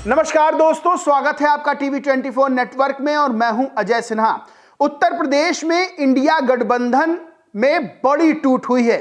नमस्कार दोस्तों, स्वागत है आपका टीवी 24 नेटवर्क में और मैं हूं अजय सिन्हा। उत्तर प्रदेश में इंडिया गठबंधन में बड़ी टूट हुई है,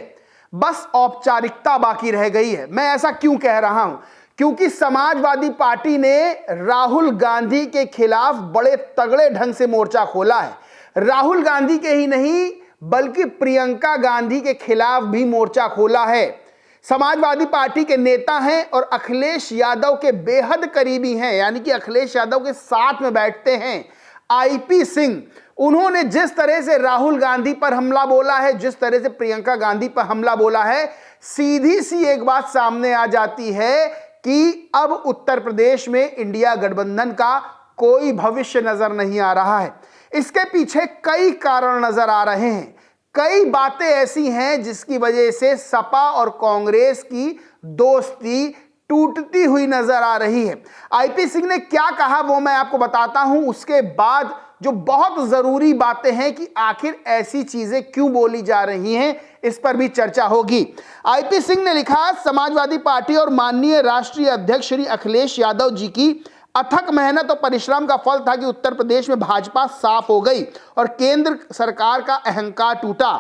बस औपचारिकता बाकी रह गई है। मैं ऐसा क्यों कह रहा हूं? क्योंकि समाजवादी पार्टी ने राहुल गांधी के खिलाफ बड़े तगड़े ढंग से मोर्चा खोला है। राहुल गांधी के ही नहीं बल्कि प्रियंका गांधी के खिलाफ भी मोर्चा खोला है। समाजवादी पार्टी के नेता हैं और अखिलेश यादव के बेहद करीबी हैं, यानी कि अखिलेश यादव के साथ में बैठते हैं आईपी सिंह। उन्होंने जिस तरह से राहुल गांधी पर हमला बोला है, जिस तरह से प्रियंका गांधी पर हमला बोला है, सीधी सी एक बात सामने आ जाती है कि अब उत्तर प्रदेश में इंडिया गठबंधन का कोई भविष्य नजर नहीं आ रहा है। इसके पीछे कई कारण नजर आ रहे हैं। कई बातें ऐसी हैं जिसकी वजह से सपा और कांग्रेस की दोस्ती टूटती हुई नजर आ रही है। आईपी सिंह ने क्या कहा वो मैं आपको बताता हूं। उसके बाद जो बहुत जरूरी बातें हैं कि आखिर ऐसी चीजें क्यों बोली जा रही हैं, इस पर भी चर्चा होगी। आईपी सिंह ने लिखा, समाजवादी पार्टी और माननीय राष्ट्रीय अध्यक्ष श्री अखिलेश यादव जी की अथक मेहनत और परिश्रम का फल था कि उत्तर प्रदेश में भाजपा साफ हो गई और केंद्र सरकार का अहंकार टूटा।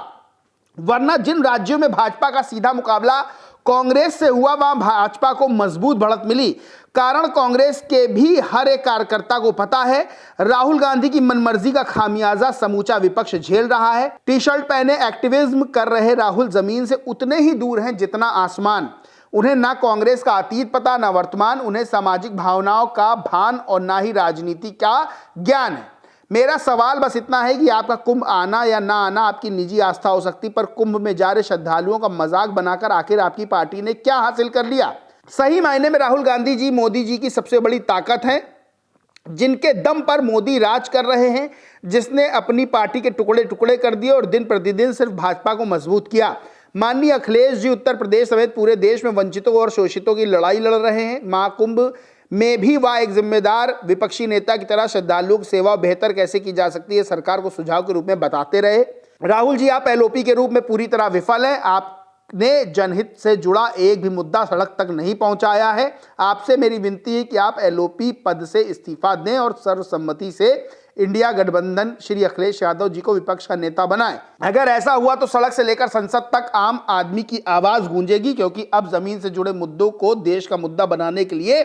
वरना जिन राज्यों में भाजपा का सीधा मुकाबला कांग्रेस से हुआ, वहां भाजपा को मजबूत बढ़त मिली। कारण कांग्रेस के भी हर एक कार्यकर्ता को पता है, राहुल गांधी की मनमर्जी का खामियाजा समूचा विपक्ष झेल रहा है। टी शर्ट पहने एक्टिविज्म कर रहे राहुल जमीन से उतने ही दूर हैं जितना आसमान। उन्हें ना कांग्रेस का अतीत पता, ना वर्तमान। उन्हें सामाजिक भावनाओं का भान और ना ही राजनीति का ज्ञान है। मेरा सवाल बस इतना है कि आपका कुंभ आना या ना आना आपकी निजी आस्था हो सकती, पर कुंभ में जा रहे श्रद्धालुओं का मजाक बनाकर आखिर आपकी पार्टी ने क्या हासिल कर लिया? सही मायने में राहुल गांधी जी मोदी जी की सबसे बड़ी ताकत है, जिनके दम पर मोदी राज कर रहे हैं, जिसने अपनी पार्टी के टुकड़े टुकड़े कर दिए और दिन प्रतिदिन सिर्फ भाजपा को मजबूत किया। माननीय अखिलेश जी उत्तर प्रदेश समेत पूरे देश में वंचितों और शोषितों की लड़ाई लड़ रहे हैं। महाकुंभ में भी वह एक जिम्मेदार विपक्षी नेता की तरह श्रद्धालुओं की सेवा बेहतर कैसे की जा सकती है सरकार को सुझाव के रूप में बताते रहे। राहुल जी, आप एलओपी के रूप में पूरी तरह विफल हैं। आपने जनहित से जुड़ा एक भी मुद्दा सड़क तक नहीं पहुंचाया है। आपसे मेरी विनती है कि आप एलओपी पद से इस्तीफा दें और सर्वसम्मति से इंडिया गठबंधन श्री अखिलेश यादव जी को विपक्ष का नेता बनाएं। अगर ऐसा हुआ तो सड़क से लेकर संसद तक आम आदमी की आवाज गूंजेगी, क्योंकि अब जमीन से जुड़े मुद्दों को देश का मुद्दा बनाने के लिए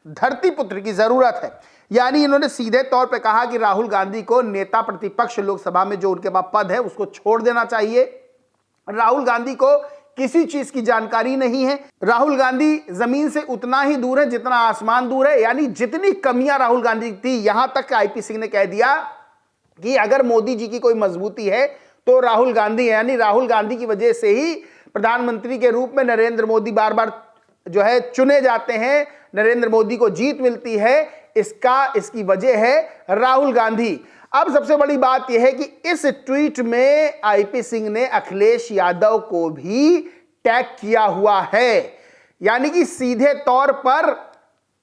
धरती पुत्र की जरूरत है। यानी इन्होंने सीधे तौर पे कहा कि राहुल गांधी को नेता प्रतिपक्ष लोकसभा में जो उनके पास पद है उसको छोड़ देना चाहिए। राहुल गांधी को किसी चीज की जानकारी नहीं है। राहुल गांधी जमीन से उतना ही दूर है जितना आसमान दूर है। यानी जितनी कमियां राहुल गांधी की थी, यहां तक आईपी सिंह ने कह दिया कि अगर मोदी जी की कोई मजबूती है तो राहुल गांधी है। यानी राहुल गांधी की वजह से ही प्रधानमंत्री के रूप में नरेंद्र मोदी बार बार जो है चुने जाते हैं, नरेंद्र मोदी को जीत मिलती है। इसकी वजह है राहुल गांधी। अब सबसे बड़ी बात यह है कि इस ट्वीट में आईपी सिंह ने अखिलेश यादव को भी टैग किया हुआ है। यानी कि सीधे तौर पर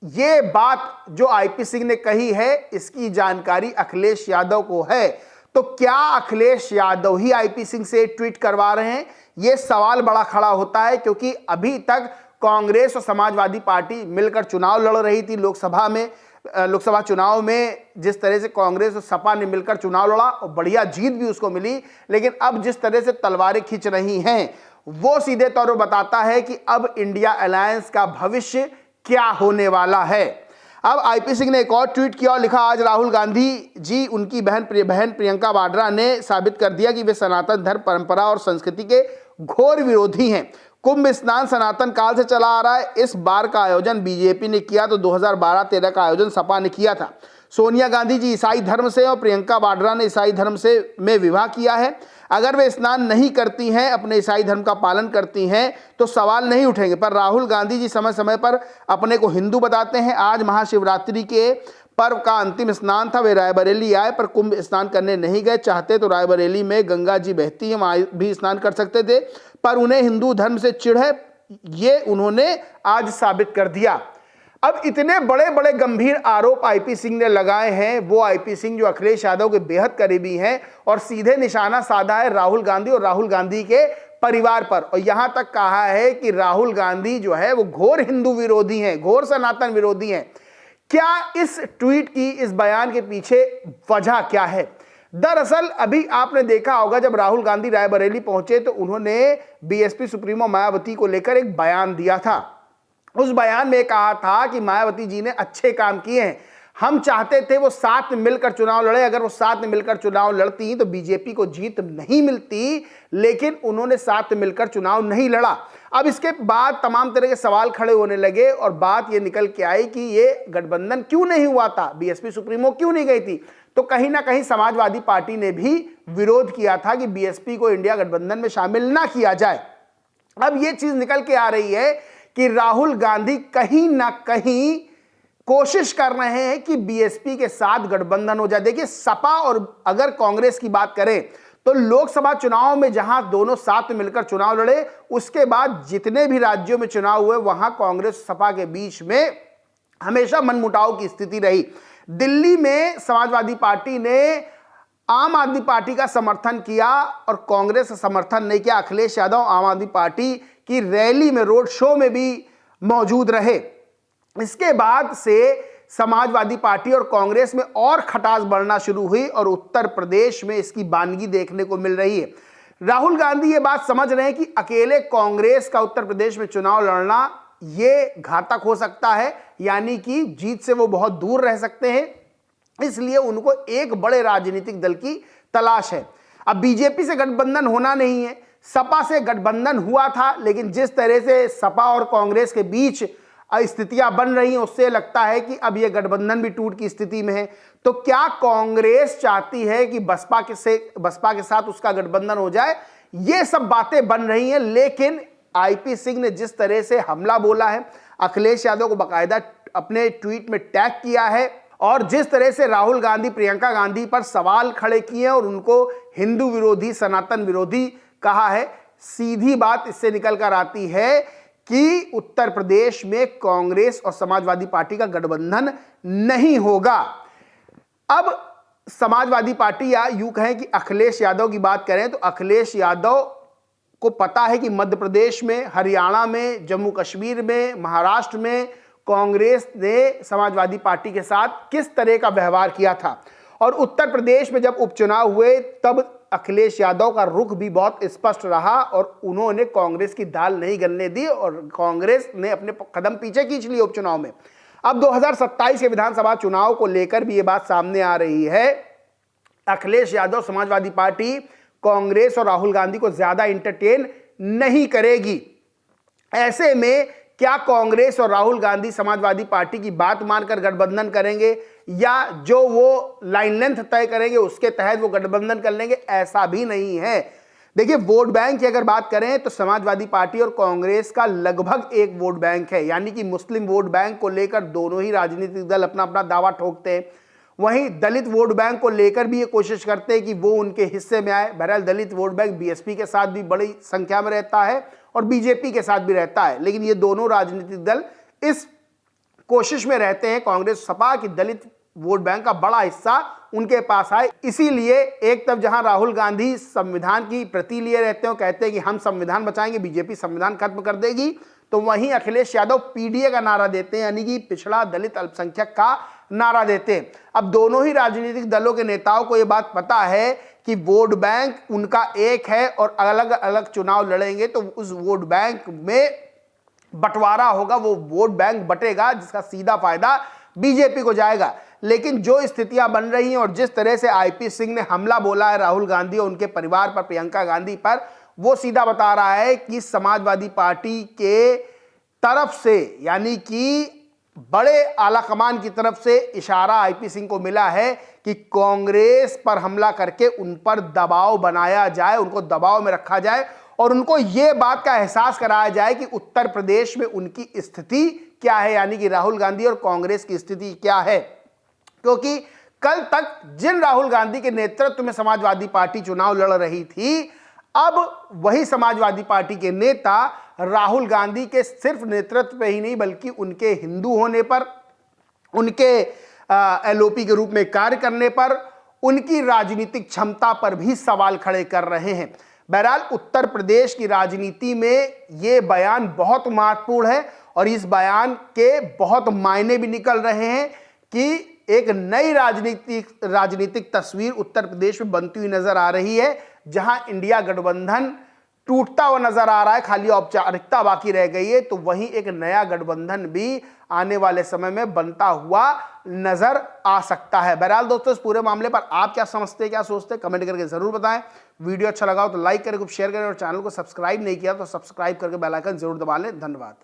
यह बात जो आईपी सिंह ने कही है, इसकी जानकारी अखिलेश यादव को है। तो क्या अखिलेश यादव ही आईपी सिंह से ट्वीट करवा रहे हैं? यह सवाल बड़ा खड़ा होता है, क्योंकि अभी तक कांग्रेस और समाजवादी पार्टी मिलकर चुनाव लड़ रही थी। लोकसभा चुनाव में जिस तरह से कांग्रेस और सपा ने मिलकर चुनाव लड़ा और बढ़िया जीत भी उसको मिली, लेकिन अब जिस तरह से तलवारें खींच रही हैं वो सीधे तौर पर बताता है कि अब इंडिया अलायंस का भविष्य क्या होने वाला है। अब आईपी सिंह ने एक और ट्वीट किया और लिखा, आज राहुल गांधी जी उनकी बहन प्रियंका वाड्रा ने साबित कर दिया कि वे सनातन धर्म, परंपरा और संस्कृति के घोर विरोधी हैं। कुंभ स्नान सनातन काल से चला आ रहा है। इस बार का आयोजन बीजेपी ने किया तो 2012-13 का आयोजन सपा ने किया था। सोनिया गांधी जी ईसाई धर्म से और प्रियंका वाड्रा ने ईसाई धर्म से में विवाह किया है। अगर वे स्नान नहीं करती हैं, अपने ईसाई धर्म का पालन करती हैं, तो सवाल नहीं उठेंगे। पर राहुल गांधी जी समय समय पर अपने को हिंदू बताते हैं। आज महाशिवरात्रि के पर्व का अंतिम स्नान था, वे रायबरेली आए पर कुंभ स्नान करने नहीं गए। चाहते तो रायबरेली में गंगा जी बहती है, वहां भी स्नान कर सकते थे, पर उन्हें हिंदू धर्म से चिढ़ है। ये उन्होंने आज साबित कर दिया। अब इतने बड़े बड़े गंभीर आरोप आईपी सिंह ने लगाए हैं, वो आईपी सिंह जो अखिलेश यादव के बेहद करीबी हैं, और सीधे निशाना साधा है राहुल गांधी और राहुल गांधी के परिवार पर। और यहां तक कहा है कि राहुल गांधी जो है वो घोर हिंदू विरोधी हैं, घोर सनातन विरोधी हैं। क्या इस ट्वीट की, इस बयान के पीछे वजह क्या है? दरअसल अभी आपने देखा होगा जब राहुल गांधी रायबरेली पहुंचे तो उन्होंने बीएसपी सुप्रीमो मायावती को लेकर एक बयान दिया था। उस बयान में कहा था कि मायावती जी ने अच्छे काम किए हैं, हम चाहते थे वो साथ में मिलकर चुनाव लड़े, अगर वो साथ में मिलकर चुनाव लड़ती तो बीजेपी को जीत नहीं मिलती, लेकिन उन्होंने साथ में मिलकर चुनाव नहीं लड़ा। अब इसके बाद तमाम तरह के सवाल खड़े होने लगे और बात ये निकल के आई कि ये गठबंधन क्यों नहीं हुआ था, बीएसपी सुप्रीमो क्यों नहीं गई थी। तो कहीं ना कहीं समाजवादी पार्टी ने भी विरोध किया था कि बीएसपी को इंडिया गठबंधन में शामिल ना किया जाए। अब ये चीज निकल के आ रही है कि राहुल गांधी कहीं ना कहीं कोशिश कर रहे हैं कि बीएसपी के साथ गठबंधन हो जाए। देखिए, सपा और अगर कांग्रेस की बात करें तो लोकसभा चुनाव में जहां दोनों साथ में मिलकर चुनाव लड़े, उसके बाद जितने भी राज्यों में चुनाव हुए वहां कांग्रेस सपा के बीच में हमेशा मनमुटाव की स्थिति रही। दिल्ली में समाजवादी पार्टी ने आम आदमी पार्टी का समर्थन किया और कांग्रेस का समर्थन नहीं किया। अखिलेश यादव आम आदमी पार्टी की रैली में, रोड शो में भी मौजूद रहे। इसके बाद से समाजवादी पार्टी और कांग्रेस में और खटास बढ़ना शुरू हुई और उत्तर प्रदेश में इसकी बानगी देखने को मिल रही है। राहुल गांधी ये बात समझ रहे हैं कि अकेले कांग्रेस का उत्तर प्रदेश में चुनाव लड़ना ये घातक हो सकता है, यानी कि जीत से वो बहुत दूर रह सकते हैं, इसलिए उनको एक बड़े राजनीतिक दल की तलाश है। अब बीजेपी से गठबंधन होना नहीं है, सपा से गठबंधन हुआ था, लेकिन जिस तरह से सपा और कांग्रेस के बीच स्थितियां बन रही हैं उससे लगता है कि अब यह गठबंधन भी टूट की स्थिति में है। तो क्या कांग्रेस चाहती है कि बसपा के साथ उसका गठबंधन हो जाए? ये सब बातें बन रही हैं, लेकिन आईपी सिंह ने जिस तरह से हमला बोला है, अखिलेश यादव को बाकायदा अपने ट्वीट में टैग किया है और जिस तरह से राहुल गांधी प्रियंका गांधी पर सवाल खड़े किए और उनको हिंदू विरोधी, सनातन विरोधी कहा है, सीधी बात इससे निकल कर आती है कि उत्तर प्रदेश में कांग्रेस और समाजवादी पार्टी का गठबंधन नहीं होगा। अब समाजवादी पार्टी या यूं कहें कि अखिलेश यादव की बात करें तो अखिलेश यादव को पता है कि मध्य प्रदेश में, हरियाणा में, जम्मू कश्मीर में, महाराष्ट्र में कांग्रेस ने समाजवादी पार्टी के साथ किस तरह का व्यवहार किया था और उत्तर प्रदेश में जब उपचुनाव हुए तब अखिलेश यादव का रुख भी बहुत स्पष्ट रहा और उन्होंने कांग्रेस की दाल नहीं गलने दी और कांग्रेस ने अपने कदम पीछे खींच लिए उपचुनाव में। अब 2027 के विधानसभा चुनाव को लेकर भी ये बात सामने आ रही है। अखिलेश यादव, समाजवादी पार्टी कांग्रेस और राहुल गांधी को ज्यादा इंटरटेन नहीं करेगी। ऐसे में क्या कांग्रेस और राहुल गांधी समाजवादी पार्टी की बात मानकर गठबंधन करेंगे या जो वो लाइन लेंथ तय करेंगे उसके तहत वो गठबंधन कर लेंगे? ऐसा भी नहीं है। देखिए, वोट बैंक की अगर बात करें तो समाजवादी पार्टी और कांग्रेस का लगभग एक वोट बैंक है, यानी कि मुस्लिम वोट बैंक को लेकर दोनों ही राजनीतिक दल अपना अपना दावा ठोकते हैं। वहीं दलित वोट बैंक को लेकर भी ये कोशिश करते हैं कि वो उनके हिस्से में आए। बहरहाल दलित वोट बैंक बीएसपी के साथ भी बड़ी संख्या में रहता है और बीजेपी के साथ भी रहता है, लेकिन ये दोनों राजनीतिक दल इस कोशिश में रहते हैं, कांग्रेस सपा की दलित वोट बैंक का बड़ा हिस्सा उनके पास आए। इसीलिए एक तरफ जहां राहुल गांधी संविधान की प्रति लिए रहते हो, कहते हैं कि हम संविधान बचाएंगे, बीजेपी संविधान खत्म कर देगी, तो वहीं अखिलेश यादव पीडीए का नारा देते हैं, यानी कि पिछड़ा दलित अल्पसंख्यक का नारा देते हैं। अब दोनों ही राजनीतिक दलों के नेताओं को यह बात पता है कि वोट बैंक उनका एक है और अलग अलग चुनाव लड़ेंगे तो उस वोट बैंक में बंटवारा होगा, वो वोट बैंक बटेगा जिसका सीधा फायदा बीजेपी को जाएगा। लेकिन जो स्थितियां बन रही हैं और जिस तरह से आईपी सिंह ने हमला बोला है राहुल गांधी और उनके परिवार पर, प्रियंका गांधी पर, वो सीधा बता रहा है कि समाजवादी पार्टी के तरफ से, यानी कि बड़े आला कमान की तरफ से इशारा आईपी सिंह को मिला है कि कांग्रेस पर हमला करके उन पर दबाव बनाया जाए, उनको दबाव में रखा जाए और उनको यह बात का एहसास कराया जाए कि उत्तर प्रदेश में उनकी स्थिति क्या है, यानी कि राहुल गांधी और कांग्रेस की स्थिति क्या है। क्योंकि कल तक जिन राहुल गांधी के नेतृत्व में समाजवादी पार्टी चुनाव लड़ रही थी, अब वही समाजवादी पार्टी के नेता राहुल गांधी के सिर्फ नेतृत्व पे ही नहीं बल्कि उनके हिंदू होने पर, उनके एलओपी के रूप में कार्य करने पर, उनकी राजनीतिक क्षमता पर भी सवाल खड़े कर रहे हैं। बहरहाल उत्तर प्रदेश की राजनीति में यह बयान बहुत महत्वपूर्ण है और इस बयान के बहुत मायने भी निकल रहे हैं। कि एक नई राजनीतिक तस्वीर उत्तर प्रदेश में बनती हुई नजर आ रही है, जहां इंडिया गठबंधन टूटता हुआ नजर आ रहा है, खाली औपचारिकता बाकी रह गई है, तो वहीं एक नया गठबंधन भी आने वाले समय में बनता हुआ नजर आ सकता है। बहरहाल दोस्तों, इस पूरे मामले पर आप क्या समझते हैं, क्या सोचते हैं, कमेंट करके जरूर बताएं। वीडियो अच्छा लगा हो तो लाइक करें, शेयर करें और चैनल को सब्सक्राइब नहीं किया तो सब्सक्राइब करके बेल आइकन जरूर दबा लें। धन्यवाद।